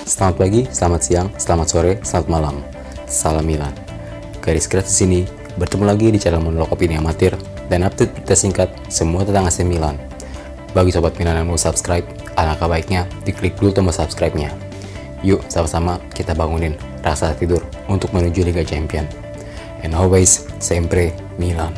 Selamat pagi, selamat siang, selamat sore, selamat malam. Salam Milan. Garis keras di sini, bertemu lagi di channel monolog opini amatir dan update berita singkat semua tentang AC Milan. Bagi sobat Milan yang mau subscribe, alangkah baiknya diklik dulu tombol subscribe-nya. Yuk sama-sama kita bangunin rasa tidur untuk menuju Liga Champions. And always, sempre Milan.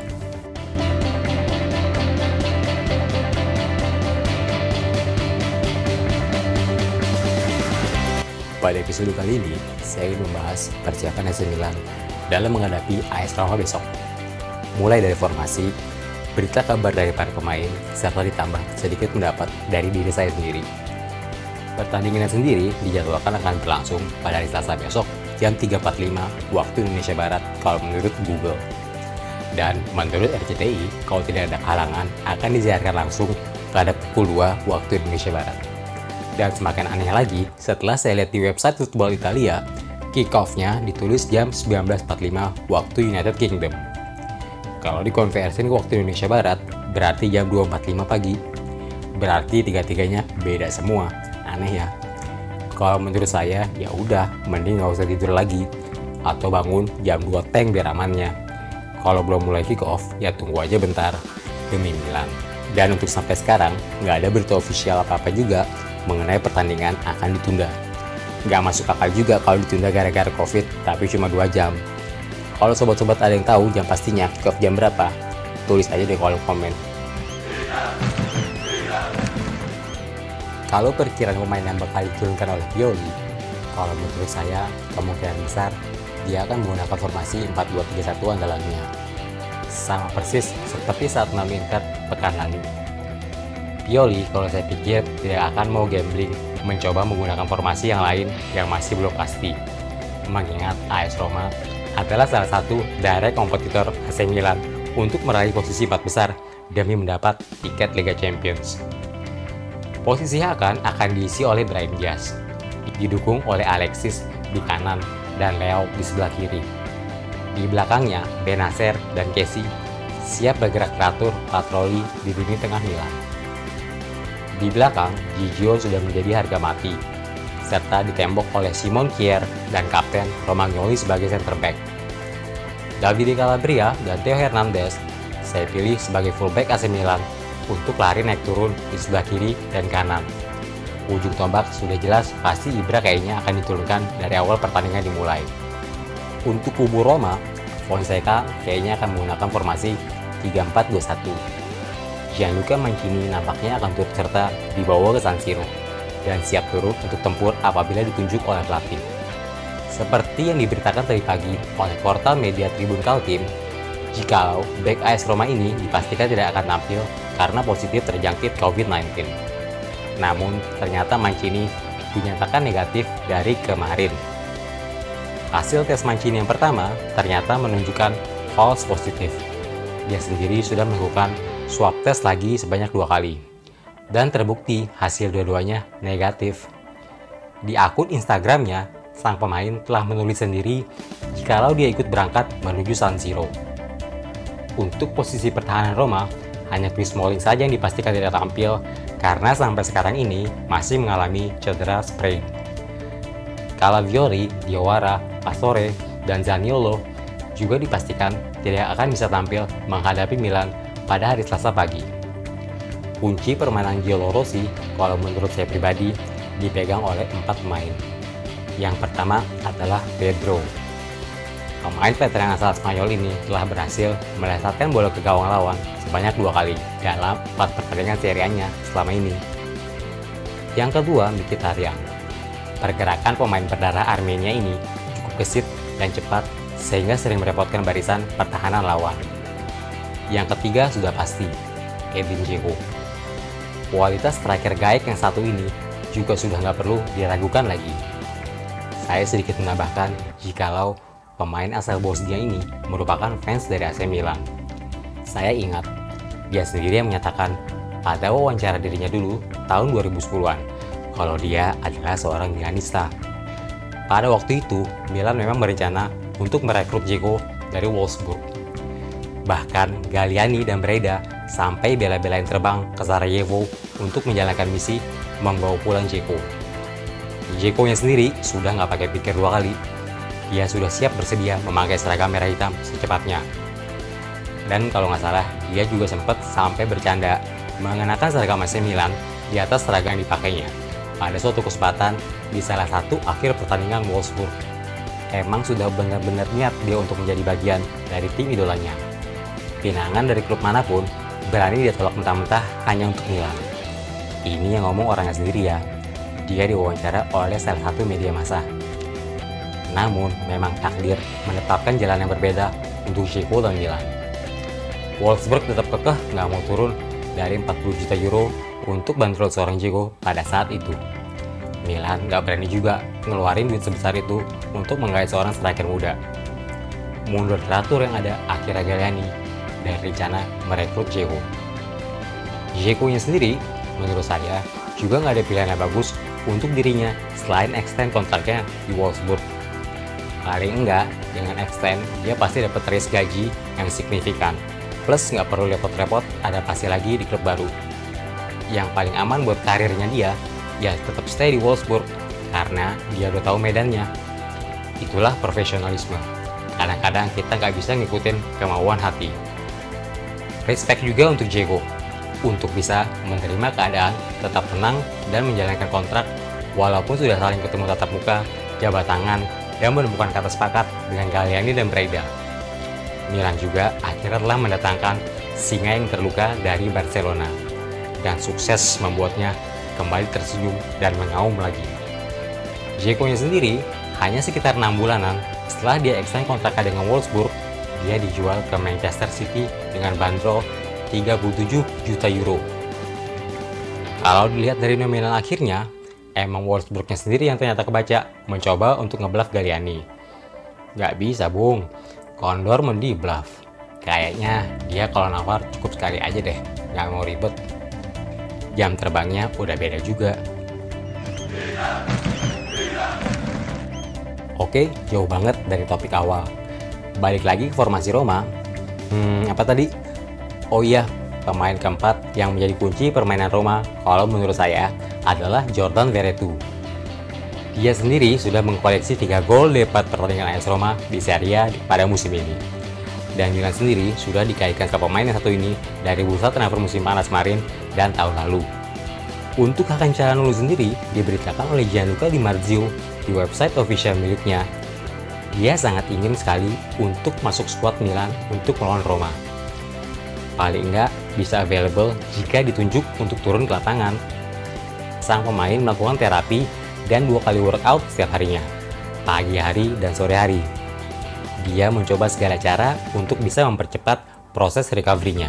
Pada episode kali ini, saya ingin membahas persiapan AC Milan dalam menghadapi AS Roma besok. Mulai dari formasi, berita kabar dari para pemain, serta ditambah sedikit pendapat dari diri saya sendiri. Pertandingan sendiri dijadwalkan akan berlangsung pada hari Selasa besok jam 3.45 waktu Indonesia Barat kalau menurut Google. Dan menurut RCTI, kalau tidak ada halangan akan disiarkan langsung pada pukul 2 waktu Indonesia Barat. Dan semakin aneh lagi, setelah saya lihat di website football Italia, kick-off-nya ditulis jam 19.45 waktu United Kingdom. Kalau dikonversin ke waktu Indonesia Barat, berarti jam 2.45 pagi. Berarti tiga-tiganya beda semua. Aneh ya. Kalau menurut saya, ya udah, mending nggak usah tidur lagi. Atau bangun jam 2 teng biar amannya. Kalau belum mulai kick-off, ya tunggu aja bentar. Demi Milan. Dan untuk sampai sekarang, nggak ada berita official apa-apa juga mengenai pertandingan akan ditunda. Nggak masuk akal juga kalau ditunda gara-gara COVID, tapi cuma 2 jam. Kalau sobat-sobat ada yang tahu jam pastinya kick-off jam berapa, tulis aja di kolom komen. Kalau perkiraan pemain yang bakal diturunkan oleh Pioli, kalau menurut saya kemungkinan besar dia akan menggunakan formasi 4-2-3-1 andalannya. Sama persis seperti saat menang Inter pekan lalu. Pioli kalau saya pikir tidak akan mau gambling mencoba menggunakan formasi yang lain yang masih belum pasti. Mengingat AS Roma adalah salah satu direct kompetitor AC Milan untuk meraih posisi 4 besar demi mendapat tiket Liga Champions. Posisi akan diisi oleh Brahim Diaz, didukung oleh Alexis di kanan dan Leo di sebelah kiri. Di belakangnya, Benacer dan Kessie siap bergerak teratur patroli di lini tengah Milan. Di belakang, Gigio sudah menjadi harga mati, serta ditembok oleh Simon Kjaer dan Kapten Romagnoli sebagai center back. Davide Calabria dan Theo Hernandez saya pilih sebagai fullback AC Milan untuk lari naik turun di sebelah kiri dan kanan. Ujung tombak sudah jelas pasti Ibra kayaknya akan diturunkan dari awal pertandingan dimulai. Untuk kubu Roma, Fonseca kayaknya akan menggunakan formasi 3-4-2-1. Gianluca Mancini nampaknya akan turut serta dibawa ke San Siro dan siap turun untuk tempur apabila ditunjuk oleh pelatih. Seperti yang diberitakan tadi pagi oleh portal media Tribun Kaltim, jikalau bek AS Roma ini dipastikan tidak akan tampil karena positif terjangkit COVID-19. Namun, ternyata Mancini dinyatakan negatif dari kemarin. Hasil tes Mancini yang pertama ternyata menunjukkan false positif. Dia sendiri sudah melakukan swab test lagi sebanyak 2 kali. Dan terbukti hasil dua-duanya negatif. Di akun Instagramnya, sang pemain telah menulis sendiri jikalau dia ikut berangkat menuju San Siro. Untuk posisi pertahanan Roma, hanya Chris Smalling saja yang dipastikan tidak tampil karena sampai sekarang ini masih mengalami cedera sprain. Calafiori, Diawara, Pastore, dan Zaniolo juga dipastikan tidak akan bisa tampil menghadapi Milan pada hari Selasa pagi. Kunci permainan Gianluca Rossi, kalau menurut saya pribadi, dipegang oleh 4 pemain. Yang pertama adalah Pedro. Pemain veteran asal Spanyol ini telah berhasil melesatkan bola ke gawang lawan sebanyak 2 kali dalam 4 pertandingan Serie A-nya selama ini. Yang kedua, Mkhitaryan. Pergerakan pemain berdarah Armenia ini cukup gesit dan cepat sehingga sering merepotkan barisan pertahanan lawan. Yang ketiga sudah pasti, Edin Dzeko. Kualitas striker gaek yang satu ini juga sudah nggak perlu diragukan lagi. Saya sedikit menambahkan jikalau pemain asal Bosnia ini merupakan fans dari AC Milan. Saya ingat, dia sendiri yang menyatakan pada wawancara dirinya dulu tahun 2010-an, kalau dia adalah seorang Milanista. Pada waktu itu, Milan memang berencana untuk merekrut Dzeko dari Wolfsburg. Bahkan Galliani dan Breda sampai bela-belain terbang ke Sarajevo untuk menjalankan misi membawa pulang Dzeko. Dzeko-nya sendiri sudah nggak pakai pikir dua kali. Dia sudah siap bersedia memakai seragam merah hitam secepatnya. Dan kalau nggak salah, dia juga sempat sampai bercanda mengenakan seragam AC Milan di atas seragam yang dipakainya pada suatu kesempatan di salah satu akhir pertandingan Wolfsburg. Emang sudah benar-benar niat dia untuk menjadi bagian dari tim idolanya. Pinangan dari klub manapun berani dia tolak mentah-mentah hanya untuk Milan. Ini yang ngomong orangnya sendiri ya. Dia diwawancara oleh salah satu media massa. Namun, memang takdir menetapkan jalan yang berbeda untuk Dzeko dan Milan. Wolfsburg tetap kekeh nggak mau turun dari 40 juta euro untuk bandrol seorang Dzeko pada saat itu. Milan nggak berani juga ngeluarin duit sebesar itu untuk menggait seorang striker muda. Mundur teratur yang ada akhirnya Galliani dari rencana merekrut Dzeko. Dzeko-nya sendiri, menurut saya, juga nggak ada pilihan yang bagus untuk dirinya selain extend kontraknya di Wolfsburg. Paling enggak, dengan extend, dia pasti dapat raise gaji yang signifikan. Plus nggak perlu repot-repot adaptasi lagi di klub baru. Yang paling aman buat karirnya dia, ya tetap stay di Wolfsburg, karena dia udah tahu medannya. Itulah profesionalisme. Kadang-kadang kita nggak bisa ngikutin kemauan hati. Respect juga untuk Dzeko, untuk bisa menerima keadaan, tetap tenang, dan menjalankan kontrak walaupun sudah saling ketemu tatap muka, jabat tangan, dan menemukan kata sepakat dengan Galliani dan Braida. Milan juga akhirnya telah mendatangkan singa yang terluka dari Barcelona dan sukses membuatnya kembali tersenyum dan mengaum lagi. Dzeko-nya sendiri hanya sekitar 6 bulanan setelah dia extend kontraknya dengan Wolfsburg, dia dijual ke Manchester City dengan bandrol 37 juta euro. Kalau dilihat dari nominal akhirnya, emang Wolfsburg-nya sendiri yang ternyata kebaca mencoba untuk ngebluff Galliani. Gak bisa bung, Condor mau di bluff. Kayaknya dia kalau nawar cukup sekali aja deh, gak mau ribet. Jam terbangnya udah beda juga. Oke, jauh banget dari topik awal. Balik lagi ke formasi Roma. Apa tadi? Oh iya, pemain keempat yang menjadi kunci permainan Roma kalau menurut saya adalah Jordan Veretout. Dia sendiri sudah mengkoleksi 3 gol di 4 pertandingan AS Roma di Serie A pada musim ini. Dan Milan sendiri sudah dikaitkan ke pemain yang satu ini dari bursa transfer musim panas kemarin dan tahun lalu. Untuk Hakan Çalhanoğlu sendiri diberitakan oleh Gianluca Di Marzio di website official miliknya. Dia sangat ingin sekali untuk masuk skuad Milan untuk melawan Roma. Paling enggak bisa available jika ditunjuk untuk turun ke lapangan. Sang pemain melakukan terapi dan 2 kali workout setiap harinya, pagi hari dan sore hari. Dia mencoba segala cara untuk bisa mempercepat proses recovery-nya.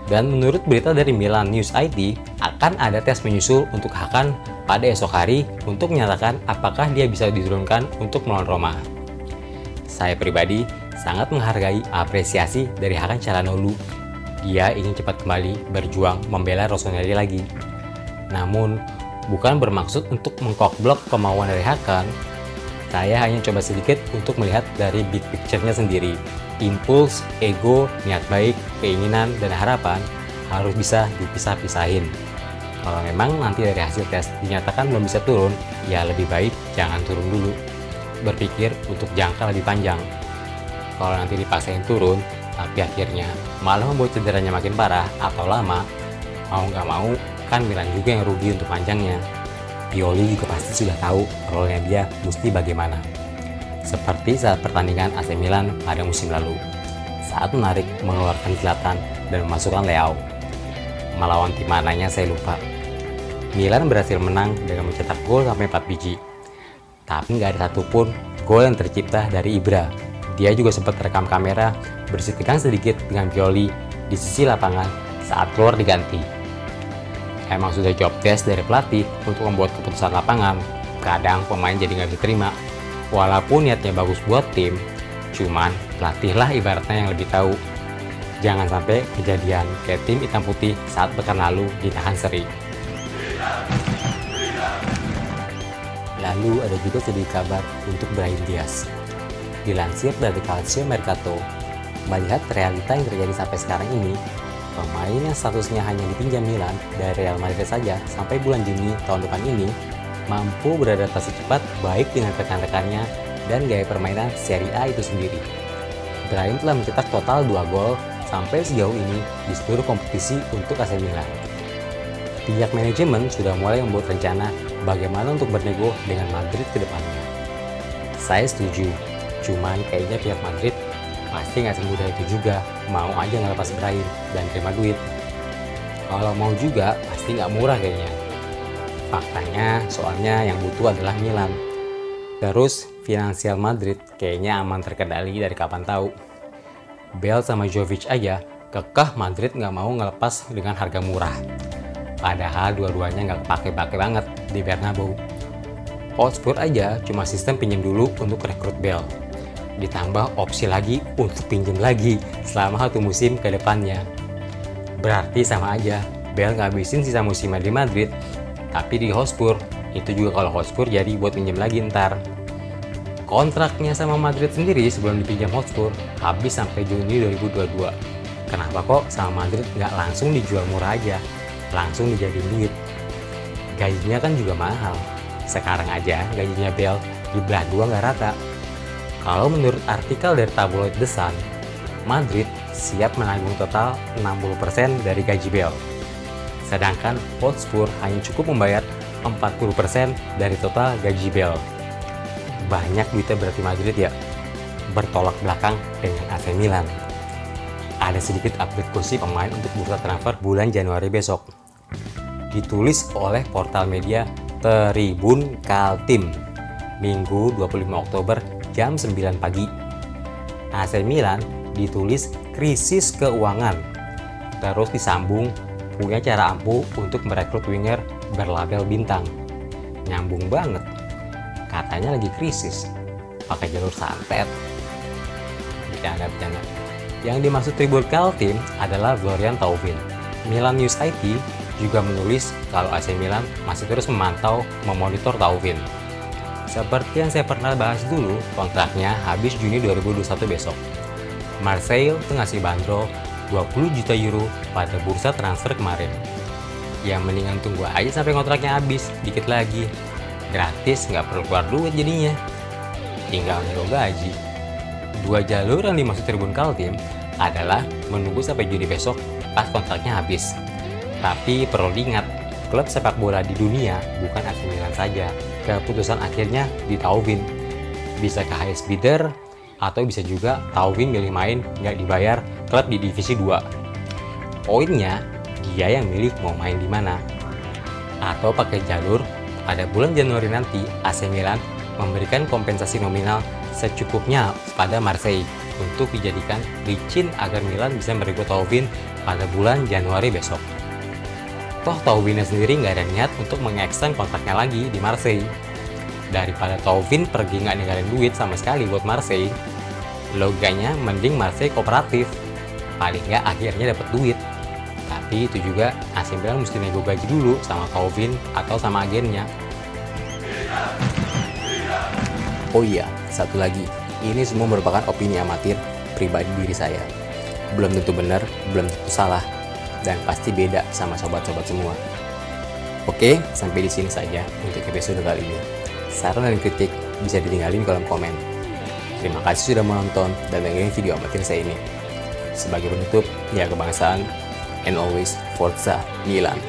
Dan menurut berita dari Milan News IT, akan ada tes menyusul untuk Hakan pada esok hari untuk menyatakan apakah dia bisa diturunkan untuk melawan Roma. Saya pribadi sangat menghargai apresiasi dari Hakan Çalhanoğlu. Dia ingin cepat kembali berjuang membela Rossoneri lagi. Namun, bukan bermaksud untuk mengkokblok kemauan dari Hakan. Saya hanya coba sedikit untuk melihat dari big picture-nya sendiri. Impuls, ego, niat baik, keinginan, dan harapan harus bisa dipisah-pisahin. Kalau memang nanti dari hasil tes dinyatakan belum bisa turun, ya lebih baik jangan turun dulu. Berpikir untuk jangka lebih panjang. Kalau nanti dipaksain turun, tapi akhirnya malah membuat cederanya makin parah atau lama, mau nggak mau kan Milan juga yang rugi untuk panjangnya. Pioli juga pasti sudah tahu role-nya dia mesti bagaimana. Seperti saat pertandingan AC Milan pada musim lalu, saat menarik mengeluarkan Zlatan dan memasukkan Leao. Melawan tim mananya saya lupa. Milan berhasil menang dengan mencetak gol sampai 4 biji. Tapi nggak ada satupun gol yang tercipta dari Ibra. Dia juga sempat rekam kamera bersitegang sedikit dengan Pioli di sisi lapangan saat keluar diganti. Emang sudah job desk dari pelatih untuk membuat keputusan lapangan. Kadang pemain jadi nggak diterima. Walaupun niatnya bagus buat tim, cuman pelatihlah ibaratnya yang lebih tahu. Jangan sampai kejadian kayak tim hitam putih saat pekan lalu ditahan seri. Lalu ada juga sedikit kabar untuk Brahim Diaz. Dilansir dari Calcio Mercato, melihat realita yang terjadi sampai sekarang ini, pemain yang statusnya hanya dipinjam Milan dari Real Madrid saja sampai bulan Juni tahun depan ini mampu beradaptasi cepat baik dengan rekan-rekannya dan gaya permainan Serie A itu sendiri. Brahim telah mencetak total 2 gol sampai sejauh ini di seluruh kompetisi untuk AC Milan. Pihak manajemen sudah mulai membuat rencana bagaimana untuk bernego dengan Madrid ke depannya. Saya setuju, cuman kayaknya pihak Madrid pasti nggak semudah itu juga, mau aja ngelepas Brahim dan terima duit. Kalau mau juga pasti nggak murah kayaknya. Faktanya soalnya yang butuh adalah Milan. Terus finansial Madrid kayaknya aman terkendali dari kapan tahu. Bale sama Jovic aja kekeh Madrid nggak mau ngelepas dengan harga murah. Padahal dua-duanya nggak kepake-pake banget di Bernabeu. Hotspur aja cuma sistem pinjam dulu untuk rekrut Bale. Ditambah opsi lagi untuk pinjam lagi selama 1 musim ke depannya. Berarti sama aja, Bale ngabisin sisa musimnya di Madrid, tapi di Hotspur, itu juga kalau Hotspur jadi buat pinjam lagi ntar. Kontraknya sama Madrid sendiri sebelum dipinjam Hotspur habis sampai Juni 2022. Kenapa kok sama Madrid nggak langsung dijual murah aja, langsung dijadiin duit? Gajinya kan juga mahal. Sekarang aja gajinya Bale di belah dua nggak rata. Kalau menurut artikel dari tabloid The Sun, Madrid siap menanggung total 60% dari gaji Bale. Sedangkan Hotspur hanya cukup membayar 40% dari total gaji Bale. Banyak duitnya berarti Madrid ya. Bertolak belakang dengan AC Milan. Ada sedikit update kursi pemain untuk bursa transfer bulan Januari besok. Ditulis oleh portal media Tribun Kaltim, Minggu 25 Oktober jam 9 pagi. AC Milan ditulis krisis keuangan, terus disambung punya cara ampuh untuk merekrut winger berlabel bintang. Nyambung banget, katanya lagi krisis, pakai jalur santet. Bercanda. Yang dimaksud Tribun Kaltim adalah Florian Thauvin. Milan News IT juga menulis kalau AC Milan masih terus memantau, memonitor Thauvin. Seperti yang saya pernah bahas dulu, kontraknya habis Juni 2021 besok. Marseille tuh ngasih bandrol 20 juta euro pada bursa transfer kemarin. Ya mendingan tunggu aja sampai kontraknya habis, dikit lagi. Gratis, nggak perlu keluar duit jadinya. Tinggal nego gaji. 2 jalur yang dimaksud Tribun Kaltim adalah menunggu sampai Juni besok pas kontraknya habis. Tapi perlu diingat, klub sepak bola di dunia bukan AC Milan saja. Keputusan akhirnya di Thauvin. Bisa ke highest bidder, atau bisa juga Thauvin milih main nggak dibayar klub di divisi 2. Poinnya, dia yang milih mau main di mana. Atau pakai jalur, pada bulan Januari nanti AC Milan memberikan kompensasi nominal secukupnya pada Marseille untuk dijadikan licin agar Milan bisa merekrut Thauvin pada bulan Januari besok. Toh Thauvin sendiri nggak ada niat untuk mengekstend kontraknya lagi di Marseille. Daripada Thauvin pergi nggak ninggalin duit sama sekali buat Marseille, loganya mending Marseille kooperatif. Paling nggak akhirnya dapat duit. Tapi itu juga AC Milan mesti nego gaji dulu sama Thauvin atau sama agennya. Oh iya, satu lagi. Ini semua merupakan opini amatir pribadi diri saya. Belum tentu benar, belum tentu salah, dan pasti beda sama sobat-sobat semua. Oke, sampai di sini saja untuk episode kali ini. Saran dan kritik bisa ditinggalin di kolom komen. Terima kasih sudah menonton dan dengerin video amatir saya ini. Sebagai penutup, ya kebangsaan, and always Forza Milan.